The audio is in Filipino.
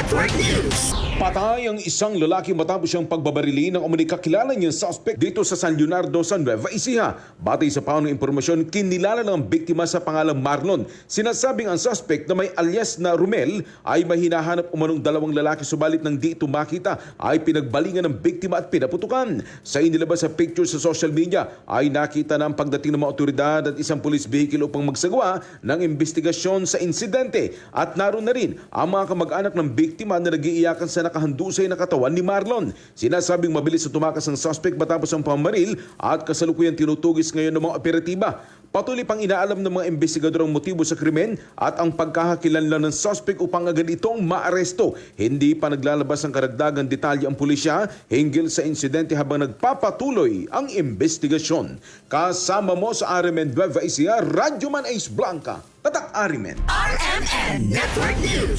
Network News. Patay ang isang lalaki matapos siyang pagbabarili ng umani kakilala niyang suspect dito sa San Leonardo, San Nueva Ecija. Batay sa paunang impormasyon, kinilala ng biktima sa pangalang Marlon. Sinasabing ang suspect na may alias na Romel ay may hinahanap umanong dalawang lalaki, subalit nang di ito makita ay pinagbalingan ng biktima at pinaputukan. Sa inilabas sa picture sa social media ay nakita na ang pagdating ng mga otoridad at isang police vehicle upang magsagawa ng investigasyon sa insidente. At naroon na rin ang mga kamag-anak ng biktima na nag-iiyakan sa nakahandusay na katawan ni Marlon. Sinasabing mabilis na tumakas ang suspect matapos ang pamaril at kasalukuyang tinutugis ngayon ng mga operatiba. Patuloy pang inaalam ng mga investigador ang motibo sa krimen at ang pagkakakilanlan ng suspect upang agad itong maaresto. Hindi pa naglalabas ng karagdagang detalye ang pulisya hinggil sa insidente habang nagpapatuloy ang investigasyon. Kasama mo sa RMN Nueva Ecija, Radyo Man Ace Blanca, Tatak RMN. RMN Network News.